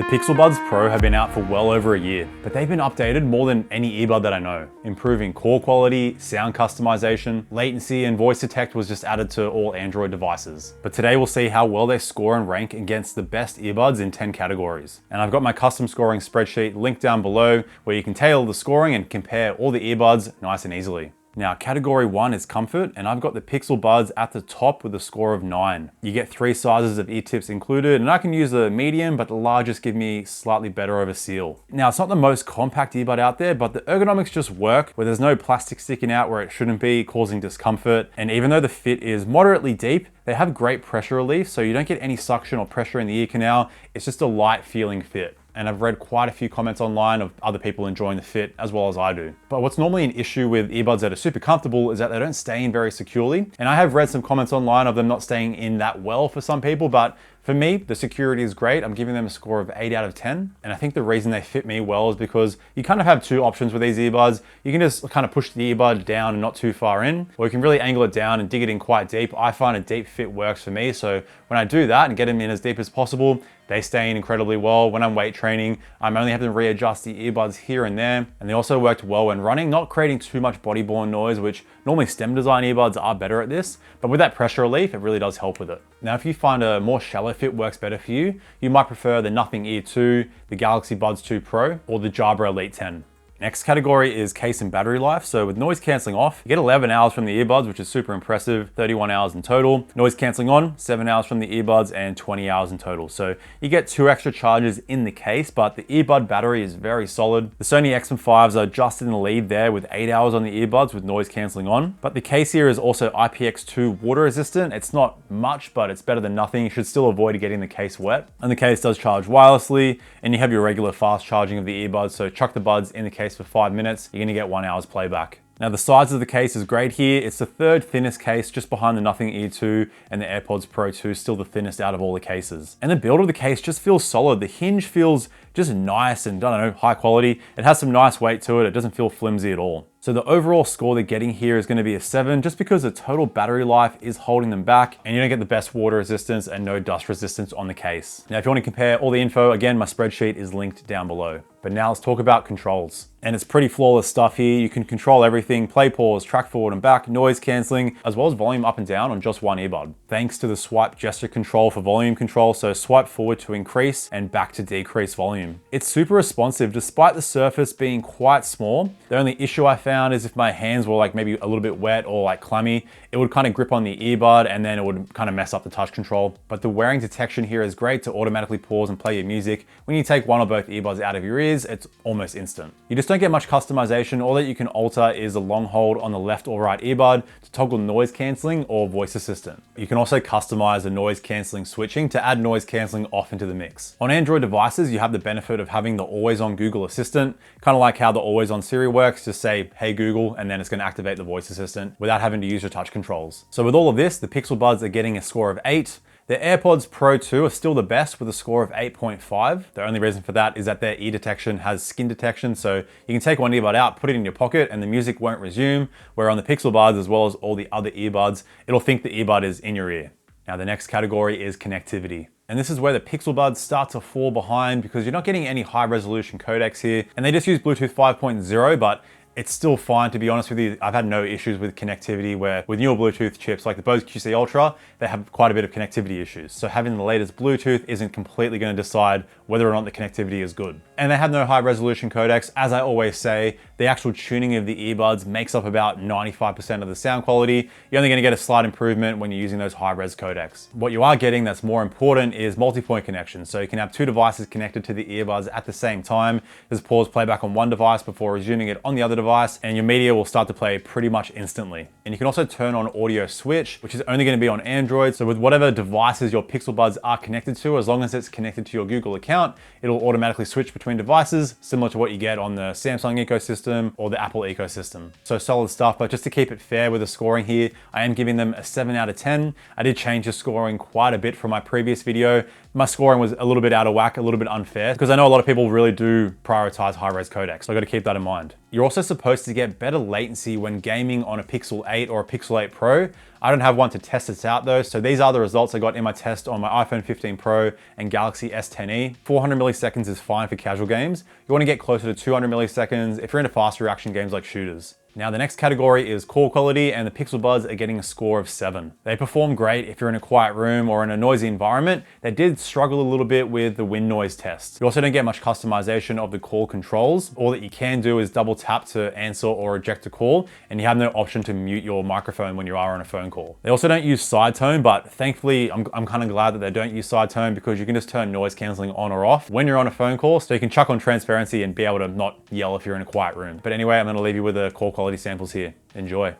The Pixel Buds Pro have been out for well over a year, but they've been updated more than any earbud that I know, improving call quality, sound customization, latency, and voice detect was just added to all Android devices. But today we'll see how well they score and rank against the best earbuds in 10 categories. And I've got my custom scoring spreadsheet linked down below where you can tailor the scoring and compare all the earbuds nice and easily. Now, category 1 is comfort, and I've got the Pixel Buds at the top with a score of 9. You get 3 sizes of ear tips included, and I can use the medium, but the largest give me slightly better over seal. Now, it's not the most compact earbud out there, but the ergonomics just work, where there's no plastic sticking out where it shouldn't be, causing discomfort. And even though the fit is moderately deep, they have great pressure relief, so you don't get any suction or pressure in the ear canal. It's just a light feeling fit. And I've read quite a few comments online of other people enjoying the fit as well as I do. But what's normally an issue with earbuds that are super comfortable is that they don't stay in very securely. And I have read some comments online of them not staying in that well for some people, but for me, the security is great. I'm giving them a score of 8 out of 10. And I think the reason they fit me well is because you kind of have two options with these earbuds. You can just kind of push the earbud down and not too far in, or you can really angle it down and dig it in quite deep. I find a deep fit works for me. So when I do that and get them in as deep as possible, they stay in incredibly well. When I'm weight training, I'm only having to readjust the earbuds here and there. And they also worked well when running, not creating too much body-borne noise, which normally stem design earbuds are better at this. But with that pressure relief, it really does help with it. Now, if you find a more shallow fit works better for you, you might prefer the Nothing Ear 2, the Galaxy Buds 2 Pro, or the Jabra Elite 10. Next category is case and battery life. So with noise cancelling off, you get 11 hours from the earbuds, which is super impressive, 31 hours in total. Noise cancelling on, 7 hours from the earbuds and 20 hours in total. So you get 2 extra charges in the case, but the earbud battery is very solid. The Sony XM5s are just in the lead there with 8 hours on the earbuds with noise cancelling on. But the case here is also IPX2 water resistant. It's not much, but it's better than nothing. You should still avoid getting the case wet. And the case does charge wirelessly, and you have your regular fast charging of the earbuds. So chuck the buds in the case for 5 minutes, you're gonna get 1 hour's playback. Now the size of the case is great here. It's the third thinnest case just behind the Nothing Ear 2 and the AirPods Pro 2, still the thinnest out of all the cases. And the build of the case just feels solid. The hinge feels just nice and, I don't know, high quality. It has some nice weight to it. It doesn't feel flimsy at all. So the overall score they're getting here is gonna be a 7, just because the total battery life is holding them back and you don't get the best water resistance and no dust resistance on the case. Now, if you wanna compare all the info, again, my spreadsheet is linked down below. But now let's talk about controls. And it's pretty flawless stuff here. You can control everything: play, pause, track forward and back, noise cancelling, as well as volume up and down on just one earbud. Thanks to the swipe gesture control for volume control, so swipe forward to increase and back to decrease volume. It's super responsive despite the surface being quite small. The only issue I found is if my hands were like maybe a little bit wet or like clammy, it would kind of grip on the earbud and then it would kind of mess up the touch control. But the wearing detection here is great to automatically pause and play your music. When you take one or both earbuds out of your ears, it's almost instant. You just don't get much customization. All that you can alter is a long hold on the left or right earbud to toggle noise cancelling or voice assistant. You can also customize the noise cancelling switching to add noise cancelling off into the mix. On Android devices, you have the benefit of having the always on Google Assistant, kind of like how the always on Siri works. Just say, hey Google, and then it's gonna activate the voice assistant without having to use your touch controls. So with all of this, the Pixel Buds are getting a score of 8. The AirPods Pro 2 are still the best with a score of 8.5. The only reason for that is that their ear detection has skin detection, so you can take one earbud out, put it in your pocket, and the music won't resume, where on the Pixel Buds, as well as all the other earbuds, it'll think the earbud is in your ear. Now the next category is connectivity. And this is where the Pixel Buds start to fall behind because you're not getting any high resolution codecs here, and they just use Bluetooth 5.0, but it's still fine, to be honest with you. I've had no issues with connectivity, where with newer Bluetooth chips like the Bose QC Ultra, they have quite a bit of connectivity issues. So having the latest Bluetooth isn't completely going to decide whether or not the connectivity is good. And they have no high resolution codecs. As I always say, the actual tuning of the earbuds makes up about 95% of the sound quality. You're only going to get a slight improvement when you're using those high res codecs. What you are getting that's more important is multi-point connection. So you can have 2 devices connected to the earbuds at the same time. Just pause playback on one device before resuming it on the other device, and your media will start to play pretty much instantly. And you can also turn on audio switch, which is only going to be on Android. So with whatever devices your Pixel Buds are connected to, as long as it's connected to your Google account, it'll automatically switch between devices, similar to what you get on the Samsung ecosystem or the Apple ecosystem. So solid stuff, but just to keep it fair with the scoring here, I am giving them a 7 out of 10. I did change the scoring quite a bit from my previous video. My scoring was a little bit out of whack, a little bit unfair, because I know a lot of people really do prioritize high-res codecs, so I got to keep that in mind. You're also supposed to get better latency when gaming on a Pixel 8 or a Pixel 8 Pro. I don't have one to test this out though, so these are the results I got in my test on my iPhone 15 Pro and Galaxy S10e. 400 milliseconds is fine for casual games. You want to get closer to 200 milliseconds if you're into fast reaction games like shooters. Now the next category is call quality, and the Pixel Buds are getting a score of 7. They perform great if you're in a quiet room or in a noisy environment. They did struggle a little bit with the wind noise test. You also don't get much customization of the call controls. All that you can do is double tap to answer or reject a call, and you have no option to mute your microphone when you are on a phone call. They also don't use side tone, but thankfully I'm kind of glad that they don't use side tone, because you can just turn noise cancelling on or off when you're on a phone call, so you can chuck on transparency and be able to not yell if you're in a quiet room. But anyway, I'm going to leave you with the call quality samples here. Enjoy.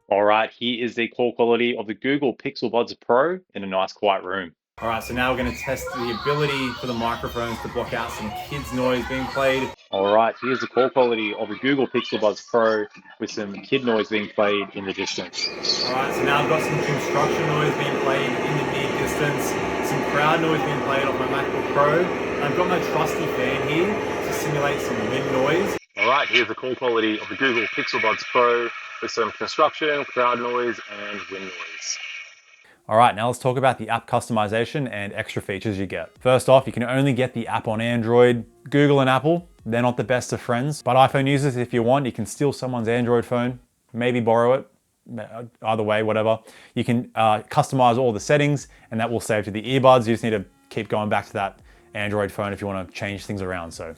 All right, here is the call quality of the Google Pixel Buds Pro in a nice quiet room. All right, so now we're going to test the ability for the microphones to block out some kids' noise being played. All right, here's the call quality of the Google Pixel Buds Pro with some kid noise being played in the distance. All right, so now I've got some construction noise being played in the near distance, some crowd noise being played off my MacBook Pro, and I've got my trusty fan here to simulate some wind noise. All right, here's the call quality of the Google Pixel Buds Pro with some construction, crowd noise, and wind noise. All right, now let's talk about the app customization and extra features you get. First off, you can only get the app on Android. Google and Apple, they're not the best of friends, but iPhone users, if you want, you can steal someone's Android phone, maybe borrow it. Either way, whatever. You can customize all the settings, and that will save to the earbuds. You just need to keep going back to that Android phone if you want to change things around. So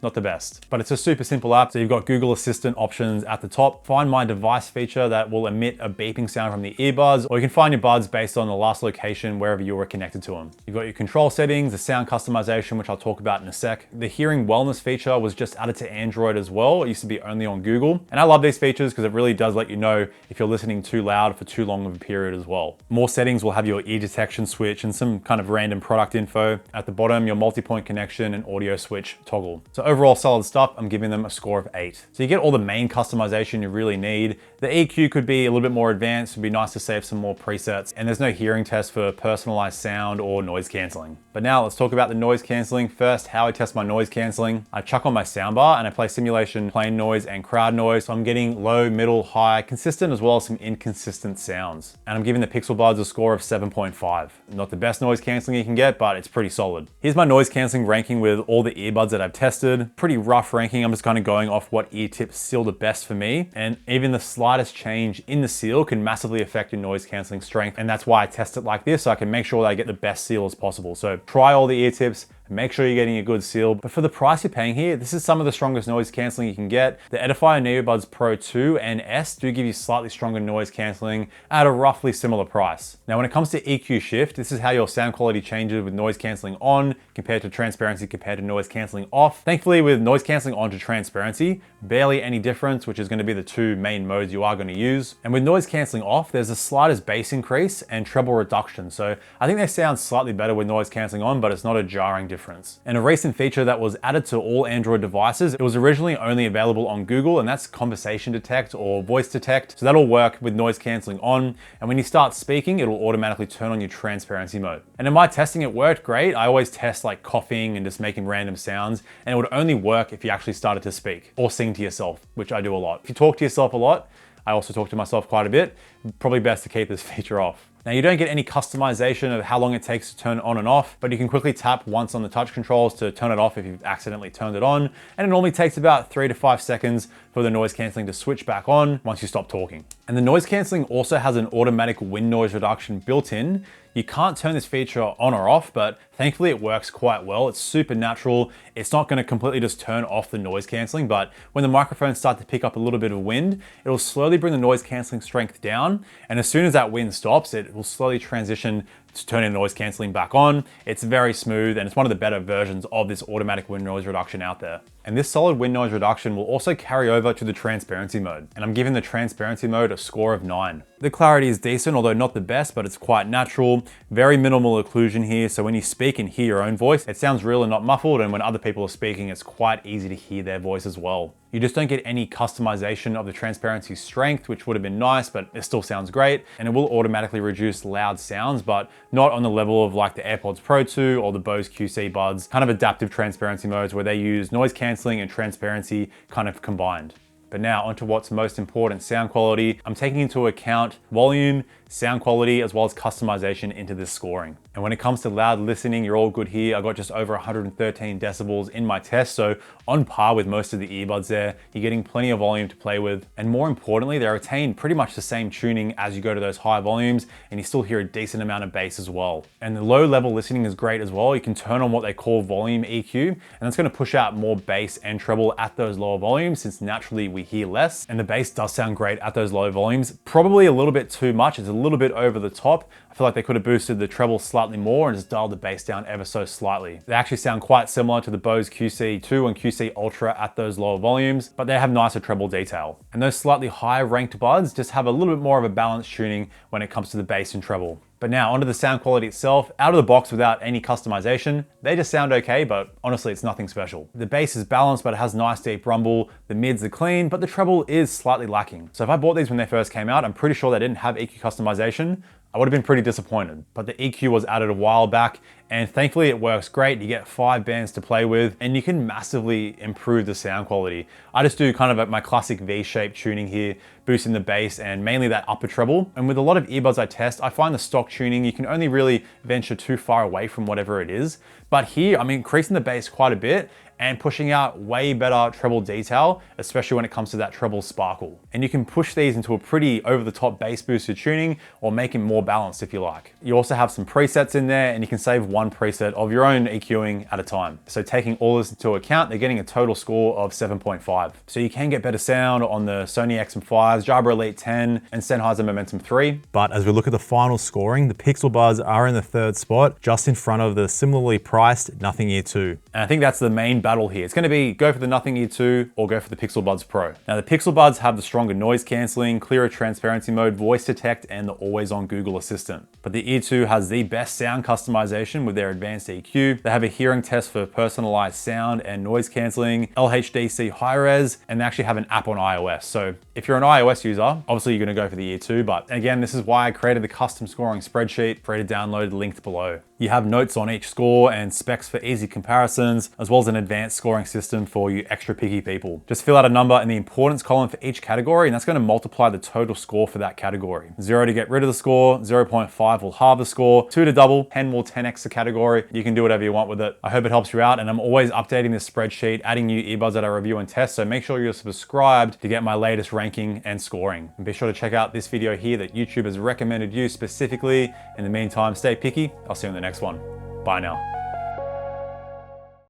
not the best, but it's a super simple app. So you've got Google Assistant options at the top, Find My Device feature that will emit a beeping sound from the earbuds, or you can find your buds based on the last location wherever you were connected to them. You've got your control settings, the sound customization, which I'll talk about in a sec. The hearing wellness feature was just added to Android as well. It used to be only on Google. And I love these features because it really does let you know if you're listening too loud for too long of a period as well. More settings will have your ear detection switch and some kind of random product info. At the bottom, your multi-point connection and audio switch toggle. So overall solid stuff, I'm giving them a score of 8. So you get all the main customization you really need. The EQ could be a little bit more advanced. It'd be nice to save some more presets, and there's no hearing test for personalized sound or noise cancelling. But now let's talk about the noise cancelling. First, how I test my noise cancelling. I chuck on my soundbar and I play simulation, plain noise and crowd noise. So I'm getting low, middle, high, consistent, as well as some inconsistent sounds. And I'm giving the Pixel Buds a score of 7.5. Not the best noise cancelling you can get, but it's pretty solid. Here's my noise cancelling ranking with all the earbuds that I've tested. Pretty rough ranking. I'm just kind of going off what ear tips seal the best for me. And even the slightest change in the seal can massively affect your noise cancelling strength. And that's why I test it like this, so I can make sure that I get the best seal as possible. So try all the ear tips, make sure you're getting a good seal. But for the price you're paying here, this is some of the strongest noise cancelling you can get. The Edifier NeoBuds Pro 2 and S do give you slightly stronger noise cancelling at a roughly similar price. Now, when it comes to EQ shift, this is how your sound quality changes with noise cancelling on compared to transparency compared to noise cancelling off. Thankfully, with noise cancelling on to transparency, barely any difference, which is going to be the two main modes you are going to use. And with noise cancelling off, there's the slightest bass increase and treble reduction. So I think they sound slightly better with noise cancelling on, but it's not a jarring difference. And a recent feature that was added to all Android devices, it was originally only available on Google, and that's conversation detect or voice detect. So that'll work with noise cancelling on, and when you start speaking, it'll automatically turn on your transparency mode. And in my testing, it worked great. I always test like coughing and just making random sounds, and it would only work if you actually started to speak or sing to yourself, which I do a lot. If you talk to yourself a lot, I also talk to myself quite a bit, probably best to keep this feature off. Now, you don't get any customization of how long it takes to turn on and off, but you can quickly tap once on the touch controls to turn it off if you've accidentally turned it on. And it normally takes about 3 to 5 seconds for the noise cancelling to switch back on once you stop talking. And the noise cancelling also has an automatic wind noise reduction built in. You can't turn this feature on or off, but thankfully it works quite well. It's super natural. It's not going to completely just turn off the noise cancelling, but when the microphones start to pick up a little bit of wind, it'll slowly bring the noise cancelling strength down. And as soon as that wind stops, it will slowly transition to turning noise cancelling back on. It's very smooth, and it's one of the better versions of this automatic wind noise reduction out there. And this solid wind noise reduction will also carry over to the transparency mode. And I'm giving the transparency mode a score of 9. The clarity is decent, although not the best, but it's quite natural. Very minimal occlusion here, so when you speak and hear your own voice, it sounds real and not muffled, and when other people are speaking, it's quite easy to hear their voice as well. You just don't get any customization of the transparency strength, which would have been nice, but it still sounds great. And it will automatically reduce loud sounds, but not on the level of like the AirPods Pro 2 or the Bose QC Buds, kind of adaptive transparency modes where they use noise cancelling and transparency kind of combined. But now onto what's most important, sound quality. I'm taking into account volume, sound quality, as well as customization into this scoring. And when it comes to loud listening, you're all good here. I got just over 113 decibels in my test, so on par with most of the earbuds there. You're getting plenty of volume to play with. And more importantly, they retain pretty much the same tuning as you go to those high volumes, and you still hear a decent amount of bass as well. And the low level listening is great as well. You can turn on what they call volume EQ, and that's gonna push out more bass and treble at those lower volumes, since naturally we hear less. And the bass does sound great at those low volumes. Probably a little bit too much. It's a little bit over the top. I feel like they could have boosted the treble slightly more and just dialed the bass down ever so slightly. They actually sound quite similar to the Bose QC2 and QC Ultra at those lower volumes, but they have nicer treble detail. And those slightly higher ranked buds just have a little bit more of a balanced tuning when it comes to the bass and treble. But now onto the sound quality itself. Out of the box without any customization, they just sound okay, but honestly, it's nothing special. The bass is balanced, but it has nice deep rumble. The mids are clean, but the treble is slightly lacking. So if I bought these when they first came out, I'm pretty sure they didn't have EQ customization. I would have been pretty disappointed, but the EQ was added a while back, and thankfully it works great. You get 5 bands to play with, and you can massively improve the sound quality. I just do kind of my classic V-shaped tuning here, boosting the bass and mainly that upper treble. And with a lot of earbuds I test, I find the stock tuning, you can only really venture too far away from whatever it is. But here, I'm increasing the bass quite a bit and pushing out way better treble detail, especially when it comes to that treble sparkle. And you can push these into a pretty over-the-top bass boosted tuning or make it more balanced if you like. You also have some presets in there, and you can save one preset of your own EQing at a time. So taking all this into account, they're getting a total score of 7.5. So you can get better sound on the Sony XM5s, Jabra Elite 10, and Sennheiser Momentum 3. But as we look at the final scoring, the Pixel Buds are in the 3rd spot, just in front of the similarly priced Nothing Ear 2. And I think that's the main battle here. It's gonna be go for the Nothing Ear 2 or go for the Pixel Buds Pro. Now the Pixel Buds have the stronger noise cancelling, clearer transparency mode, voice detect, and the always on Google Assistant. But the Ear 2 has the best sound customization with their advanced EQ. They have a hearing test for personalized sound and noise cancelling, LHDC high res, and they actually have an app on iOS. So if you're an iOS user, obviously you're gonna go for the Ear 2, but again, this is why I created the custom scoring spreadsheet for you to download, linked below. You have notes on each score and specs for easy comparisons, as well as an advanced scoring system for you extra picky people. Just fill out a number in the importance column for each category, and that's going to multiply the total score for that category. 0 to get rid of the score, 0.5 will halve the score, 2 to double, 10 will 10x the category. You can do whatever you want with it. I hope it helps you out, and I'm always updating this spreadsheet, adding new earbuds that I review and test, so make sure you're subscribed to get my latest ranking and scoring. And be sure to check out this video here that YouTube has recommended you specifically. In the meantime, stay picky. I'll see you in the next one. Bye now.